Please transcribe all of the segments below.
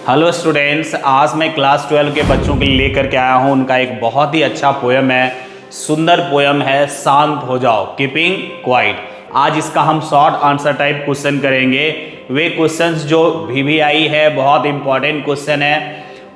Hello students, आज मैं class 12 के बच्चों के लिए लेकर के आया हूँ। उनका एक बहुत ही अच्छा पोयम है, सुंदर पोयम है, शांत हो जाओ, कीपिंग क्वाइट। आज इसका हम शॉर्ट आंसर टाइप क्वेश्चन करेंगे। वे क्वेश्चंस जो VVI है, बहुत इंपॉर्टेंट क्वेश्चन है।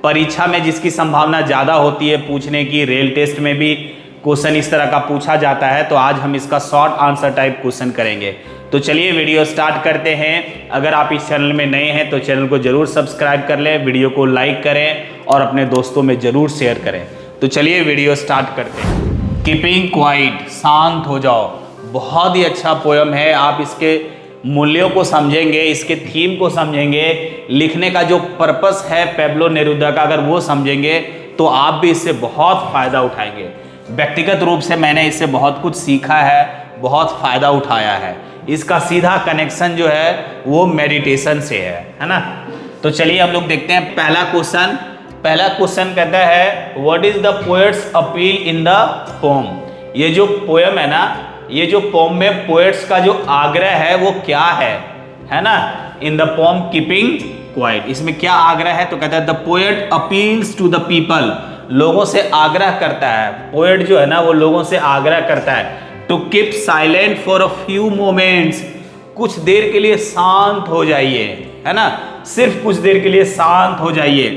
परीक्षा में जिसकी संभावना ज़्यादा होती है पूछने की, रेल टेस्ट में भी क्वेश्चन इस तरह का पूछा जाता है, तो आज हम इसका शॉर्ट आंसर टाइप क्वेश्चन करेंगे। तो चलिए वीडियो स्टार्ट करते हैं। अगर आप इस चैनल में नए हैं तो चैनल को जरूर सब्सक्राइब कर लें, वीडियो को लाइक करें और अपने दोस्तों में जरूर शेयर करें। तो चलिए वीडियो स्टार्ट करते हैं। कीपिंग क्वाइट, शांत हो जाओ, बहुत ही अच्छा पोयम है। आप इसके मूल्यों को समझेंगे, इसके थीम को समझेंगे, लिखने का जो पर्पस है पेब्लो नेरुदा का, अगर वो समझेंगे तो आप भी इससे बहुत फायदा उठाएंगे। व्यक्तिगत रूप से मैंने इससे बहुत कुछ सीखा है, बहुत फायदा उठाया है। इसका सीधा कनेक्शन जो है वो मेडिटेशन से है ना। तो चलिए हम लोग देखते हैं पहला क्वेश्चन कहता है what is the poets appeal in the pome. ये जो पोयम है ना, ये जो पोम में पोएट्स का जो आग्रह है वो क्या है ना। In the poem keeping quiet, इसमें क्या आग्रह है तो कहता है the poet appeals to the people, लोगों से आग्रह करता है। पोएट जो है ना वो लोगों से आग्रह करता है to keep silent for a few moments, कुछ देर के लिए शांत हो जाइए, है ना, सिर्फ कुछ देर के लिए शांत हो जाइए।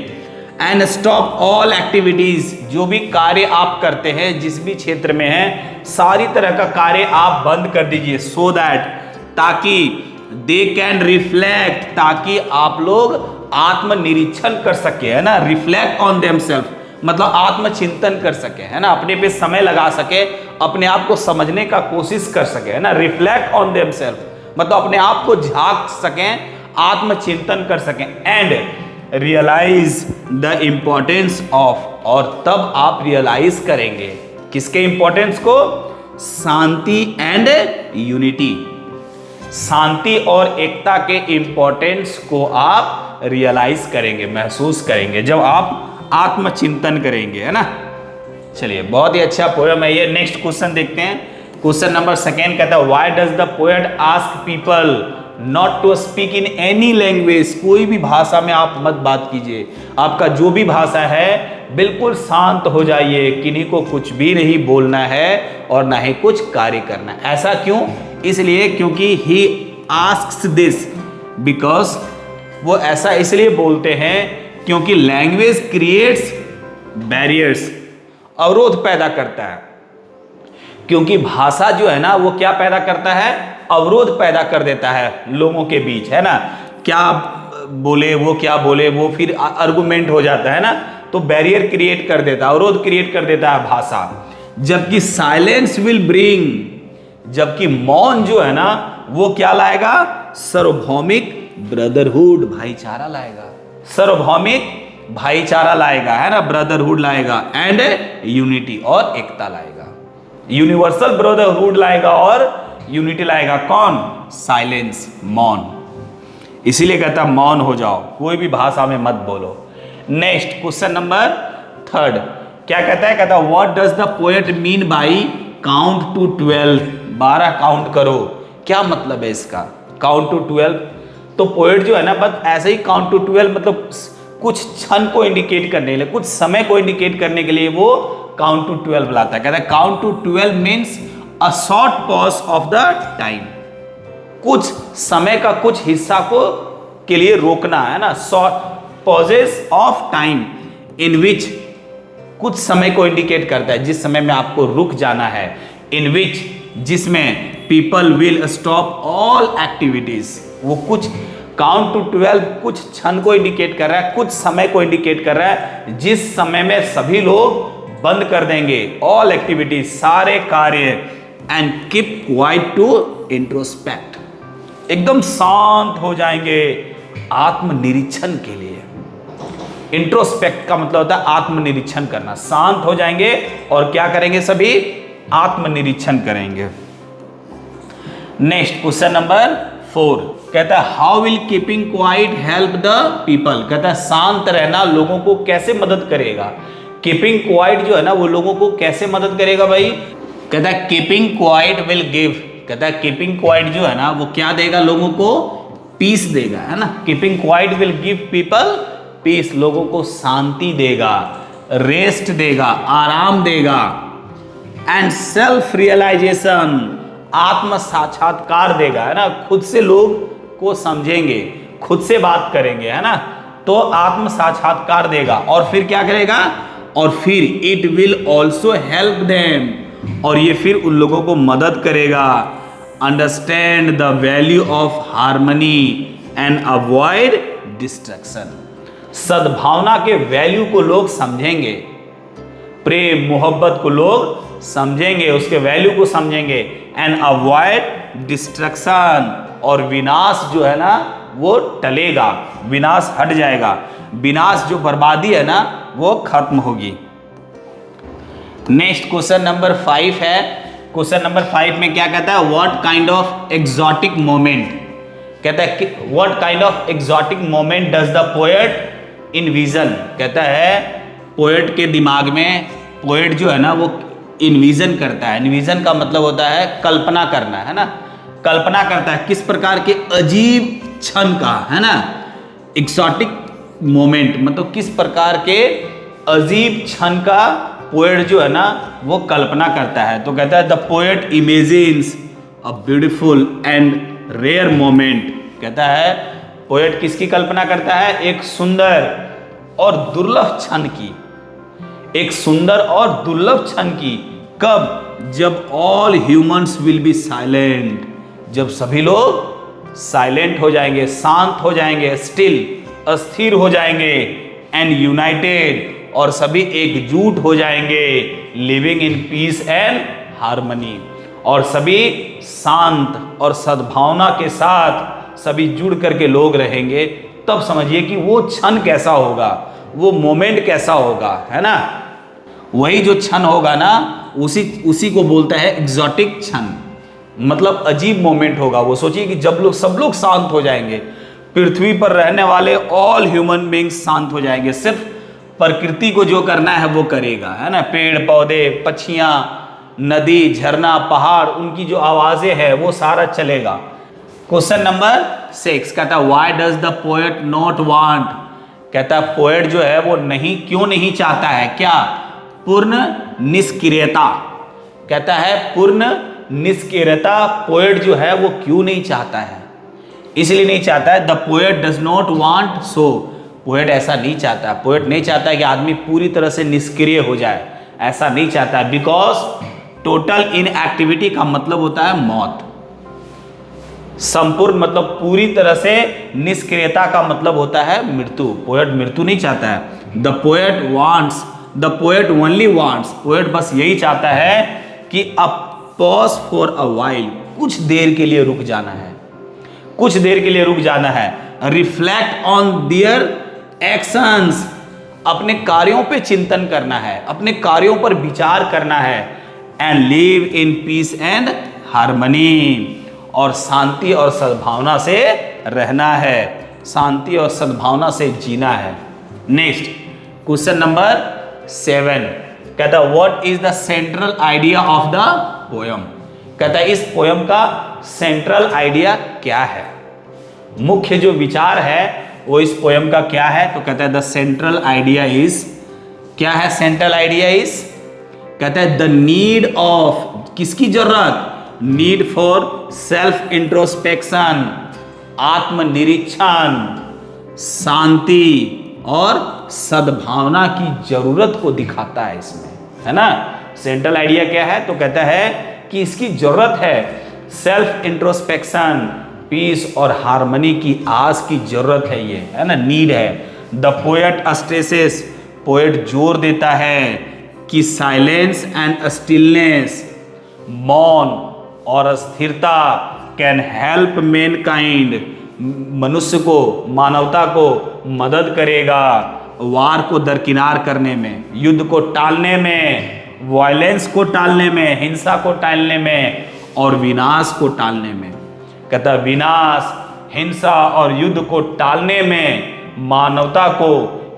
एंड स्टॉप ऑल एक्टिविटीज, जो भी कार्य आप करते हैं, जिस भी क्षेत्र में है, सारी तरह का कार्य आप बंद कर दीजिए। सो दैट, ताकि दे कैन रिफ्लेक्ट, ताकि आप लोग आत्मनिरीक्षण कर सके, है ना। रिफ्लेक्ट ऑन देमसेल्फ मतलब आत्मचिंतन कर सके, है ना, अपने पे समय लगा सके, अपने आप को समझने का कोशिश कर सके, है ना। रिफ्लेक्ट ऑन देमसेल्फ मतलब अपने आप को झांक सकें, आत्मचिंतन कर सकें। And realise the importance of, और तब आप रियलाइज करेंगे किसके इंपॉर्टेंस को, शांति एंड यूनिटी, शांति और एकता के इंपॉर्टेंस को आप रियलाइज करेंगे, महसूस करेंगे जब आप आत्मचिंतन करेंगे, है ना। चलिए बहुत ही अच्छा पोयम है ये। नेक्स्ट क्वेश्चन देखते हैं। क्वेश्चन नंबर 2 कहता है why does the poet ask people not to speak in any language. कोई भी भाषा में आप मत बात कीजिए, आपका जो भी भाषा है बिल्कुल शांत हो जाइए, किन्हीं को कुछ भी नहीं बोलना है और ना ही कुछ कार्य करना है। ऐसा क्यों, इसलिए क्योंकि ही आस्क्स दिस बिकॉज, वो ऐसा इसलिए बोलते हैं क्योंकि लैंग्वेज क्रिएट्स बैरियर्स, अवरोध पैदा करता है। क्योंकि भाषा जो है ना वो क्या पैदा करता है, अवरोध पैदा कर देता है लोगों के बीच, है ना। क्या बोले वो, क्या बोले वो, फिर आर्गुमेंट हो जाता है ना, तो बैरियर क्रिएट कर देता है, अवरोध क्रिएट कर देता है भाषा। जबकि साइलेंस विल ब्रिंग, जबकि मौन जो है ना वो क्या लाएगा, सार्वभौमिक ब्रदरहुड, भाईचारा लाएगा, सार्वभौमिक भाईचारा लाएगा, है ना, ब्रदरहुड लाएगा। एंड यूनिटी, और एकता लाएगा, यूनिवर्सल ब्रदरहुड लाएगा और यूनिटी लाएगा। कौन, साइलेंस, मौन। इसीलिए कहता मौन हो जाओ, कोई भी भाषा में मत बोलो। नेक्स्ट क्वेश्चन नंबर 3 क्या कहता है, कहता what does the poet mean by count to 12, 12 count करो। क्या मतलब है इसका, काउंट टू 12। तो पोएट जो है ना बस ऐसे ही काउंट टू 12 मतलब कुछ क्षण को इंडिकेट करने के लिए, कुछ समय को इंडिकेट करने के लिए वो काउंट टू 12 लाता है। कहता है count to 12 means a short pause of the time, कुछ समय का कुछ हिस्सा को के लिए रोकना, है ना। Short pauses of time in which, कुछ समय को इंडिकेट करता है जिस समय में आपको रुक जाना है। इन विच, जिसमें people will stop all activities, वो कुछ काउंट टू 12 कुछ क्षण को इंडिकेट कर रहा है, कुछ समय को इंडिकेट कर रहा है जिस समय में सभी लोग बंद कर देंगे ऑल एक्टिविटीज, सारे कार्य। And keep quiet to introspect, एकदम शांत हो जाएंगे आत्मनिरीक्षण के लिए। इंट्रोस्पेक्ट का मतलब होता है आत्मनिरीक्षण करना, शांत हो जाएंगे और क्या करेंगे, सभी आत्मनिरीक्षण करेंगे। नेक्स्ट क्वेश्चन नंबर 4 कहता है how will keeping quiet help the people. कहता है शांत रहना लोगों को कैसे मदद करेगा। कीपिंग क्वाइट जो है ना वो लोगों को कैसे मदद करेगा भाई। कहता है कीपिंग क्वाइट विल गिव, कहता है कीपिंग क्वाइट जो है ना वो क्या देगा लोगों को, पीस देगा, है ना। Keeping quiet will give people peace, लोगों को शांति देगा, रेस्ट देगा, आराम देगा। एंड सेल्फ रियलाइजेशन, आत्म साक्षात्कार देगा, है ना, खुद से लोग को समझेंगे, खुद से बात करेंगे, है ना, तो आत्म साक्षात्कार देगा। और फिर क्या करेगा, और फिर it will also help them, और ये फिर उन लोगों को मदद करेगा, understand the value of harmony and avoid destruction. सद्भावना के वैल्यू को लोग समझेंगे, प्रेम मोहब्बत को लोग समझेंगे, उसके वैल्यू को समझेंगे। एंड अवॉइड डिस्ट्रक्शन, और विनाश जो है ना वो टलेगा, विनाश हट जाएगा, विनाश जो बर्बादी है ना वो खत्म होगी। नेक्स्ट क्वेश्चन नंबर 5 है। क्वेश्चन नंबर 5 में क्या कहता है, what kind of exotic moment, कहता है what kind of exotic moment does the poet इनविजन। कहता है पोएट के दिमाग में, पोएट जो है ना वो इनविजन करता है। इनविजन का मतलब होता है कल्पना करना, है ना, कल्पना करता है किस प्रकार के अजीब क्षण का, है ना, एक्सोटिक मोमेंट मतलब किस प्रकार के अजीब क्षण का पोएट जो है ना वो कल्पना करता है। तो कहता है the poet imagines a beautiful and rare moment. कहता है पोएट किसकी कल्पना करता है, एक सुंदर और दुर्लभ क्षण की, एक सुंदर और दुर्लभ क्षण की। कब, जब all humans will be silent, जब सभी लोग साइलेंट हो जाएंगे, शांत हो जाएंगे, स्टिल अस्थिर हो जाएंगे, एंड यूनाइटेड और सभी एकजुट हो जाएंगे, living in peace and harmony और सभी शांत और सद्भावना के साथ सभी जुड़ करके लोग रहेंगे। तब समझिए कि वो क्षण कैसा होगा, वो मोमेंट कैसा होगा, है ना। वही जो क्षण होगा ना उसी को बोलता है एग्जॉटिक क्षण, मतलब अजीब मोमेंट होगा वो। सोचिए कि जब लोग सब लोग शांत हो जाएंगे, पृथ्वी पर रहने वाले ऑल ह्यूमन बींग्स शांत हो जाएंगे, सिर्फ प्रकृति को जो करना है वो करेगा, है ना, पेड़ पौधे, पक्षियां, नदी, झरना, पहाड़, उनकी जो आवाजें हैं वो सारा चलेगा। क्वेश्चन नंबर 6 कहता है why does the poet not want. कहता है पोएट जो है वो क्यों नहीं चाहता है, क्या, पूर्ण निष्क्रियता। कहता है पूर्ण निष्क्रियता पोएट जो है वो क्यों नहीं चाहता है, इसलिए नहीं चाहता है। The poet does not want so, poet ऐसा नहीं चाहता, पोएट नहीं चाहता है कि आदमी पूरी तरह से निष्क्रिय हो जाए, ऐसा नहीं चाहता है। बिकॉज टोटल इनएक्टिविटी का मतलब होता है मौत, संपूर्ण मतलब पूरी तरह से, निष्क्रियता का मतलब होता है मृत्यु। पोएट मृत्यु नहीं चाहता है। The poet wants, the poet only wants, poet बस यही चाहता है कि a pause for a while, कुछ देर के लिए रुक जाना है, कुछ देर के लिए रुक जाना है। रिफ्लेक्ट ऑन देयर एक्शंस, अपने कार्यों पे चिंतन करना है, अपने कार्यों पर विचार करना है। And live in peace and harmony, और शांति और सद्भावना से रहना है, शांति और सद्भावना से जीना है। नेक्स्ट क्वेश्चन नंबर 7 कहता है what is the central idea of the poem. कहता है इस पोयम का सेंट्रल आइडिया क्या है, मुख्य जो विचार है वो इस पोयम का क्या है। तो कहता है द सेंट्रल आइडिया इज, क्या है सेंट्रल आइडिया इज, कहता है द नीड ऑफ, किसकी जरूरत, नीड फॉर सेल्फ इंट्रोस्पेक्शन, आत्मनिरीक्षण, शांति और सद्भावना की जरूरत को दिखाता है इसमें, है ना। सेंट्रल आइडिया क्या है, तो कहता है कि इसकी जरूरत है सेल्फ इंट्रोस्पेक्शन, पीस और हार्मनी की आस की जरूरत है, ये है ना, नीड है। द पोएट स्ट्रेसेस, पोएट जोर देता है कि साइलेंस एंड स्टिलनेस, मौन और स्थिरता, कैन हेल्प मैनकाइंड, मनुष्य को, मानवता को मदद करेगा वार को दरकिनार करने में, युद्ध को टालने में, वायलेंस को टालने में, हिंसा को टालने में और विनाश को टालने में। कहता विनाश, हिंसा और युद्ध को टालने में मानवता को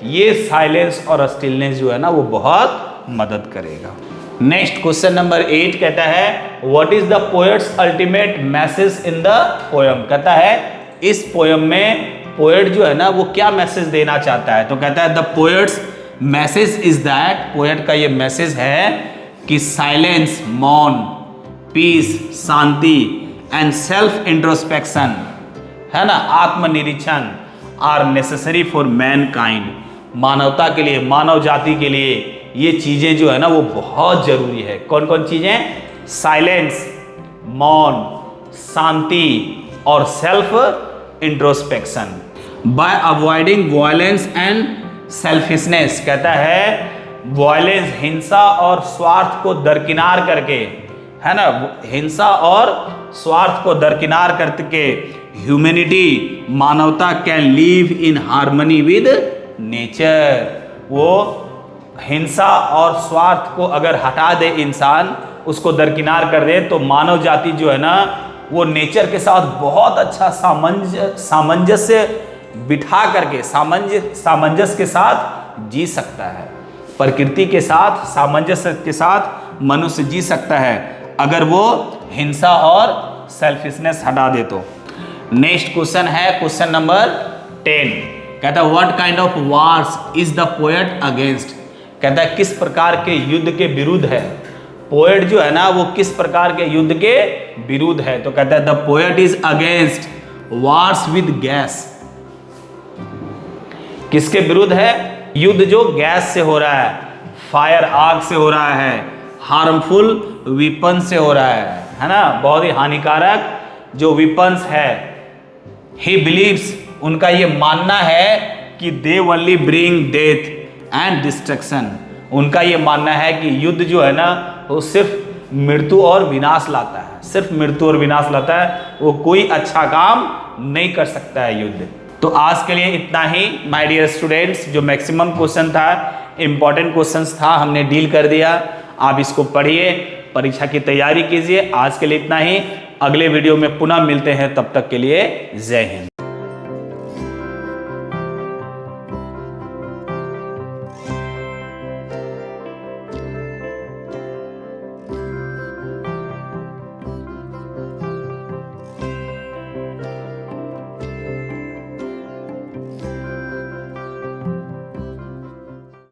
ये साइलेंस और स्टिलनेस जो है ना वो बहुत मदद करेगा। नेक्स्ट क्वेश्चन नंबर 8 कहता है what is the poets ultimate message in the poem. कहता है इस पोयम में पोएट जो है ना वो क्या मैसेज देना चाहता है, तो कहता है the poet's message is that, poet का ये मैसेज है कि साइलेंस, मौन, पीस, शांति एंड सेल्फ इंट्रोस्पेक्शन, है ना, आत्मनिरीक्षण आर नेसेसरी फॉर मैनकाइंड, मानवता के लिए, मानव जाति के लिए ये चीजें जो है ना वो बहुत जरूरी है। कौन कौन चीजें? साइलेंस, मौन, शांति और self introspection. Bye avoiding violence and selfishness, कहता है वायलेंस, हिंसा और स्वार्थ को दरकिनार करके, है ना, हिंसा और स्वार्थ को दरकिनार करके ह्यूमैनिटी, मानवता can live in harmony with nature. वो हिंसा और स्वार्थ को अगर हटा दे इंसान, उसको दरकिनार कर दे, तो मानव जाति जो है ना वो नेचर के साथ बहुत अच्छा सामंजस्य बिठा करके, सामंजस्य के साथ जी सकता है। प्रकृति के साथ सामंजस्य के साथ मनुष्य जी सकता है अगर वो हिंसा और सेल्फिशनेस हटा दे तो। नेक्स्ट क्वेश्चन है क्वेश्चन नंबर 10, कहता है what kind of wars is the poet against, कहता है किस प्रकार के युद्ध के विरुद्ध है। पोएट जो है ना वो किस प्रकार के युद्ध के विरुद्ध है, तो कहता है the poet is against wars with gas. किसके विरुद्ध है? युद्ध जो गैस से हो रहा है, फायर, आग से हो रहा है, हार्मफुल विपन से हो रहा है ना, बहुत ही हानिकारक जो विपन्स है। ही बिलीव्स, उनका ये मानना है कि they only bring death and destruction, उनका ये मानना है कि युद्ध जो है ना वो सिर्फ मृत्यु और विनाश लाता है, सिर्फ मृत्यु और विनाश लाता है, वो कोई अच्छा काम नहीं कर सकता है युद्ध। तो आज के लिए इतना ही माय डियर स्टूडेंट्स, जो मैक्सिमम क्वेश्चन था, इंपॉर्टेंट क्वेश्चंस था, हमने डील कर दिया। आप इसको पढ़िए, परीक्षा की तैयारी कीजिए। आज के लिए इतना ही, अगले वीडियो में पुनः मिलते हैं, तब तक के लिए जय हिंद।